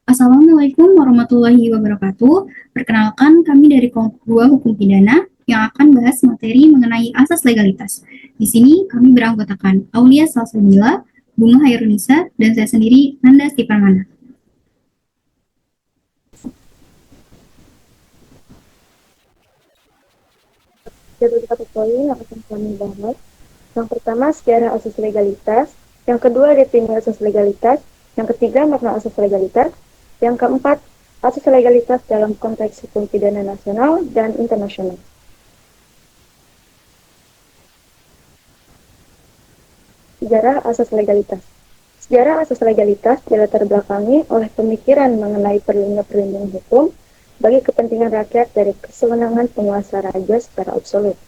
Assalamualaikum warahmatullahi wabarakatuh. Perkenalkan, kami dari kelompok 2 Hukum Pidana yang akan bahas materi mengenai asas legalitas. Di sini kami beranggotakan Aulia Salsabila, Bunga Hairunisa, dan saya sendiri, Nanda Stipanmana. Ada beberapa poin yang akan kami bahas. Yang pertama, sejarah asas legalitas. Yang kedua, definisi asas legalitas. Yang ketiga, makna asas legalitas. Yang keempat, asas legalitas dalam konteks hukum pidana nasional dan internasional. Sejarah asas legalitas. Sejarah asas legalitas dilatar belakangi oleh pemikiran mengenai perlunya perlindungan hukum bagi kepentingan rakyat dari kesewenangan penguasa raja secara absolut.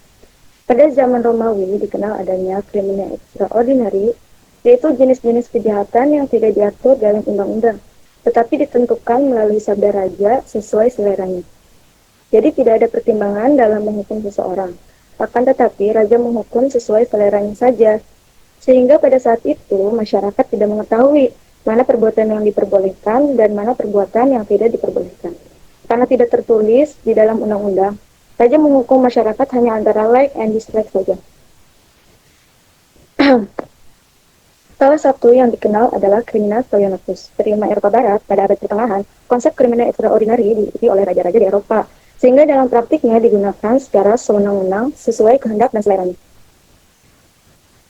Pada zaman Romawi dikenal adanya krimina extraordinary, yaitu jenis-jenis kejahatan yang tidak diatur dalam undang-undang, tetapi ditentukan melalui sabda raja sesuai seleranya. Jadi tidak ada pertimbangan dalam menghukum seseorang, akan tetapi raja menghukum sesuai seleranya saja, sehingga pada saat itu masyarakat tidak mengetahui mana perbuatan yang diperbolehkan dan mana perbuatan yang tidak diperbolehkan. Karena tidak tertulis di dalam undang-undang, raja menghukum masyarakat hanya antara like and dislike saja. Salah satu yang dikenal adalah Criminal Stoianopoulos. Terima Eropa Barat pada abad pertengahan, konsep Criminal Extraordinary diikuti oleh raja-raja di Eropa, sehingga dalam praktiknya digunakan secara sewenang-wenang sesuai kehendak dan seleranya.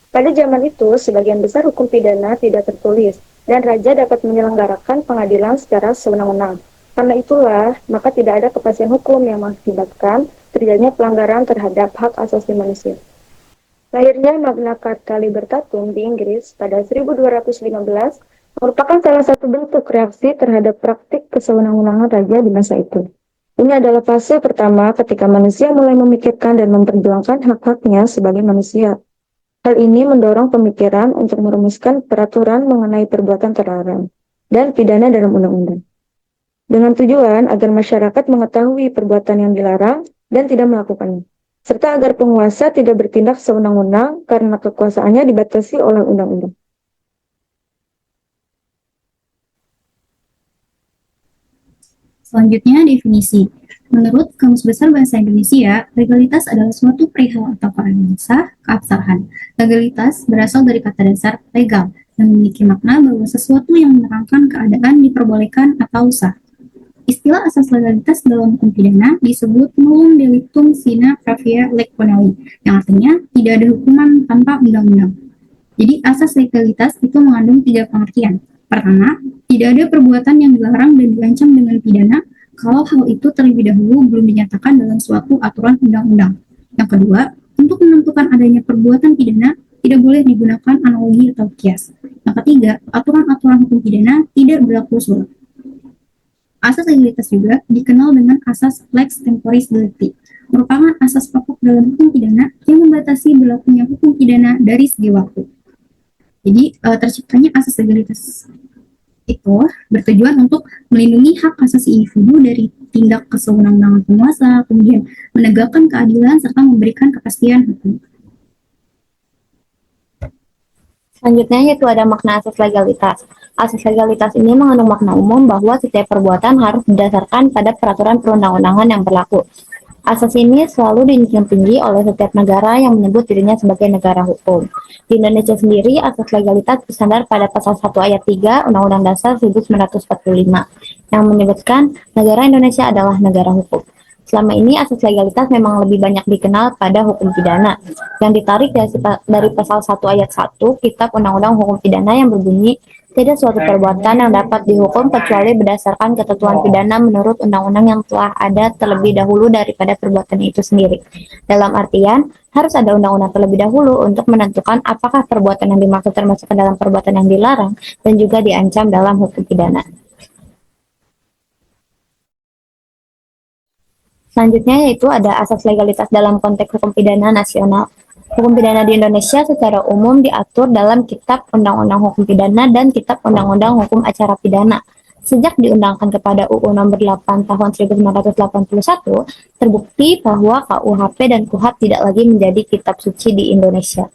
Pada zaman itu, sebagian besar hukum pidana tidak tertulis, dan raja dapat menyelenggarakan pengadilan secara sewenang-wenang. Karena itulah, maka tidak ada kepastian hukum yang mengakibatkan terjadinya pelanggaran terhadap hak asasi manusia. Lahirnya Magna Carta Libertatum di Inggris pada 1215 merupakan salah satu bentuk reaksi terhadap praktik kesewenang-wenangan raja di masa itu. Ini adalah fase pertama ketika manusia mulai memikirkan dan memperjuangkan hak-haknya sebagai manusia. Hal ini mendorong pemikiran untuk merumuskan peraturan mengenai perbuatan terlarang dan pidana dalam undang-undang, dengan tujuan agar masyarakat mengetahui perbuatan yang dilarang dan tidak melakukannya, serta agar penguasa tidak bertindak sewenang-wenang karena kekuasaannya dibatasi oleh undang-undang. Selanjutnya, definisi. Menurut Kamus Besar Bahasa Indonesia, legalitas adalah suatu perihal atau keadaan sah, keabsahan. Legalitas berasal dari kata dasar legal, yang memiliki makna bahwa sesuatu yang menerangkan keadaan diperbolehkan atau sah. Istilah asas legalitas dalam hukum pidana disebut nullum delictum sine pravia lege bonelli, yang artinya tidak ada hukuman tanpa undang-undang. Jadi asas legalitas itu mengandung 3 pengertian. Pertama, tidak ada perbuatan yang dilarang dan diancam dengan pidana kalau hal itu terlebih dahulu belum dinyatakan dalam suatu aturan undang-undang. Yang kedua, untuk menentukan adanya perbuatan pidana tidak boleh digunakan analogi atau kias. Yang ketiga, aturan-aturan hukum pidana tidak berlaku surut. Asas legalitas juga dikenal dengan asas lex temporis delicti, merupakan asas pokok dalam hukum pidana yang membatasi berlakunya hukum pidana dari segi waktu. Jadi terciptanya asas legalitas itu bertujuan untuk melindungi hak asasi individu dari tindak kesewenang-wenangan penguasa, kemudian menegakkan keadilan serta memberikan kepastian hukum. Selanjutnya yaitu ada makna asas legalitas. Asas legalitas ini mengandung makna umum bahwa setiap perbuatan harus didasarkan pada peraturan perundang-undangan yang berlaku. Asas ini selalu dijunjung tinggi oleh setiap negara yang menyebut dirinya sebagai negara hukum. Di Indonesia sendiri, asas legalitas bersandar pada pasal 1 ayat 3 Undang-Undang Dasar 1945 yang menyebutkan negara Indonesia adalah negara hukum. Selama ini asas legalitas memang lebih banyak dikenal pada hukum pidana yang ditarik dari pasal 1 ayat 1 Kitab Undang-Undang Hukum Pidana yang berbunyi tidak suatu perbuatan yang dapat dihukum kecuali berdasarkan ketentuan pidana menurut undang-undang yang telah ada terlebih dahulu daripada perbuatan itu sendiri. Dalam artian, harus ada undang-undang terlebih dahulu untuk menentukan apakah perbuatan yang dimaksud termasuk dalam perbuatan yang dilarang dan juga diancam dalam hukum pidana. Selanjutnya yaitu ada asas legalitas dalam konteks hukum pidana nasional. Hukum pidana di Indonesia secara umum diatur dalam Kitab Undang-Undang Hukum Pidana dan Kitab Undang-Undang Hukum Acara Pidana. Sejak diundangkan kepada UU Nomor 8 Tahun 1981, terbukti bahwa KUHP dan KUHAP tidak lagi menjadi kitab suci di Indonesia.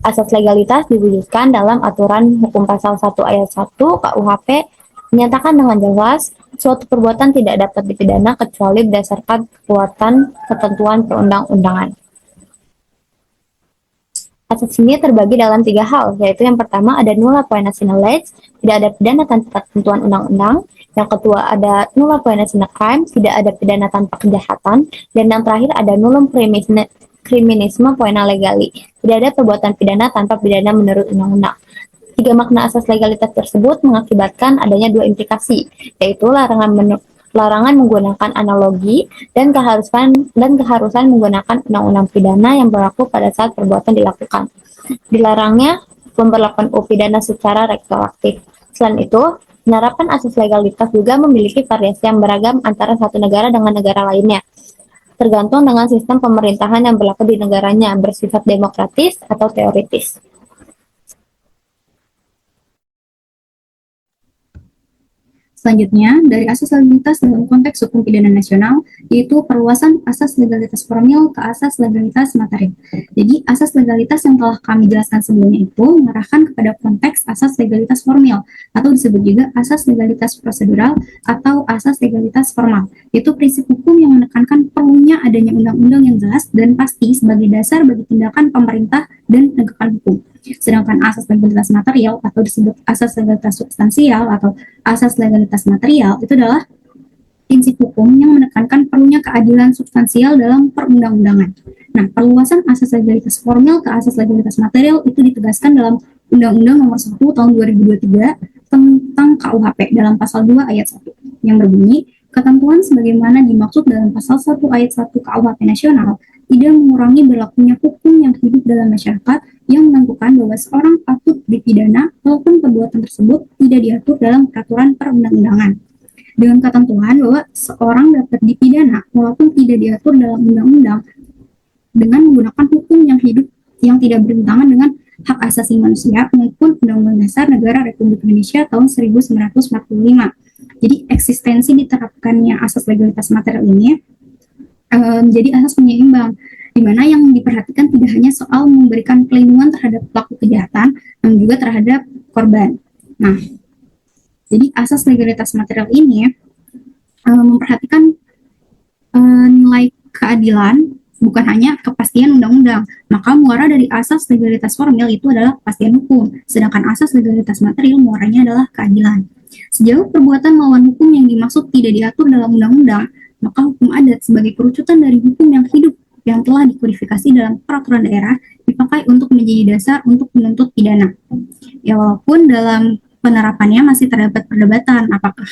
Asas legalitas diwujudkan dalam aturan hukum pasal 1 ayat 1 KUHP menyatakan dengan jelas suatu perbuatan tidak dapat dipidana kecuali berdasarkan kekuatan ketentuan perundang-undangan. Asas ini terbagi dalam 3 hal, yaitu yang pertama ada nulla poena sine lex, tidak ada pidana tanpa ketentuan undang-undang. Yang kedua ada nulla poena sine crime, tidak ada pidana tanpa kejahatan. Dan yang terakhir ada nullum criminisme poena legali, tidak ada perbuatan pidana tanpa pidana menurut undang-undang. 3 makna asas legalitas tersebut mengakibatkan adanya 2 implikasi, yaitu larangan menggunakan analogi dan keharusan menggunakan undang-undang pidana yang berlaku pada saat perbuatan dilakukan. Dilarangnya pemberlakuan pidana secara retroaktif. Selain itu, penerapan asas legalitas juga memiliki variasi yang beragam antara satu negara dengan negara lainnya, tergantung dengan sistem pemerintahan yang berlaku di negaranya, bersifat demokratis atau teoritis. Selanjutnya, dari asas legalitas dalam konteks hukum pidana nasional, yaitu perluasan asas legalitas formil ke asas legalitas material. Jadi, asas legalitas yang telah kami jelaskan sebelumnya itu mengarahkan kepada konteks asas legalitas formil, atau disebut juga asas legalitas prosedural atau asas legalitas formal, yaitu prinsip hukum yang menekankan perlunya adanya undang-undang yang jelas dan pasti sebagai dasar bagi tindakan pemerintah dan penegakan hukum. Sedangkan asas legalitas material atau disebut asas legalitas substansial atau asas legalitas material itu adalah prinsip hukum yang menekankan perlunya keadilan substansial dalam perundang-undangan. Nah, perluasan asas legalitas formil ke asas legalitas material itu ditegaskan dalam Undang-Undang Nomor 1 Tahun 2023 tentang KUHP dalam pasal 2 ayat 1 yang berbunyi, ketentuan sebagaimana dimaksud dalam pasal 1 ayat 1 KUHP nasional tidak mengurangi berlakunya hukum yang hidup dalam masyarakat yang menentukan bahwa seorang patut dipidana walaupun perbuatan tersebut tidak diatur dalam peraturan perundang-undangan. Dengan ketentuan bahwa seorang dapat dipidana walaupun tidak diatur dalam undang-undang dengan menggunakan hukum yang hidup yang tidak bertentangan dengan hak asasi manusia maupun Undang-Undang Dasar Negara Republik Indonesia tahun 1945. Jadi eksistensi diterapkannya asas legalitas material ini menjadi asas penyeimbang, di mana yang diperhatikan tidak hanya soal memberikan pelindungan terhadap pelaku kejahatan, namun juga terhadap korban. Nah, jadi asas legalitas material ini memperhatikan nilai keadilan, bukan hanya kepastian undang-undang. Maka muara dari asas legalitas formil itu adalah kepastian hukum, sedangkan asas legalitas material muaranya adalah keadilan. Sejauh perbuatan melawan hukum yang dimaksud tidak diatur dalam undang-undang, maka hukum adat sebagai kerucutan dari hukum yang hidup yang telah dikodifikasi dalam peraturan daerah dipakai untuk menjadi dasar untuk menuntut pidana. Ya, walaupun dalam penerapannya masih terdapat perdebatan apakah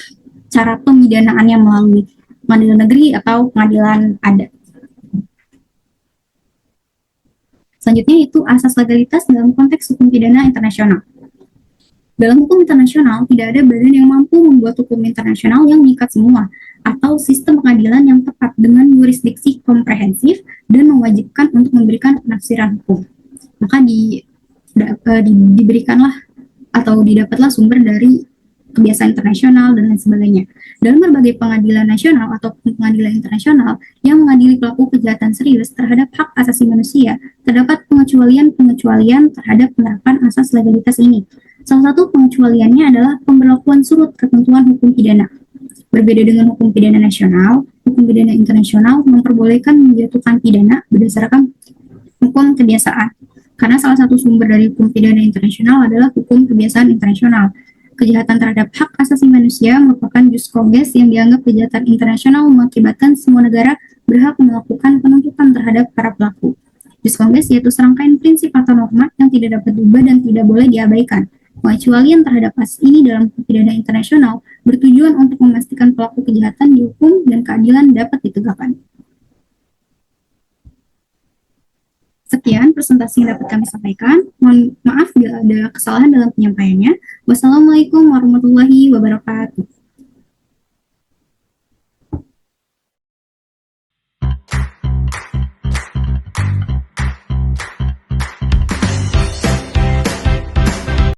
cara pemidanaannya melalui pengadilan negeri atau pengadilan adat. Selanjutnya itu asas legalitas dalam konteks hukum pidana internasional. Dalam hukum internasional, tidak ada badan yang mampu membuat hukum internasional yang mengikat semua, atau sistem pengadilan yang tepat dengan yurisdiksi komprehensif dan mewajibkan untuk memberikan penafsiran hukum. Maka diberikanlah atau didapatlah sumber dari kebiasaan internasional dan lain sebagainya. Dalam berbagai pengadilan nasional atau pengadilan internasional yang mengadili pelaku kejahatan serius terhadap hak asasi manusia, terdapat pengecualian terhadap penerapan asas legalitas ini. Salah satu pengecualiannya adalah pemberlakuan surut ketentuan hukum pidana. Berbeda dengan hukum pidana nasional, hukum pidana internasional memperbolehkan menjatuhkan pidana berdasarkan hukum kebiasaan. Karena salah satu sumber dari hukum pidana internasional adalah hukum kebiasaan internasional. Kejahatan terhadap hak asasi manusia merupakan jus cogens yang dianggap kejahatan internasional mengakibatkan semua negara berhak melakukan penuntutan terhadap para pelaku. Jus cogens yaitu serangkaian prinsip atau norma yang tidak dapat diubah dan tidak boleh diabaikan. Pengecualian terhadap asas ini dalam hukum pidana internasional bertujuan untuk memastikan pelaku kejahatan dihukum dan keadilan dapat ditegakkan. Sekian presentasi yang dapat kami sampaikan. Mohon maaf bila ada kesalahan dalam penyampaiannya. Wassalamualaikum warahmatullahi wabarakatuh.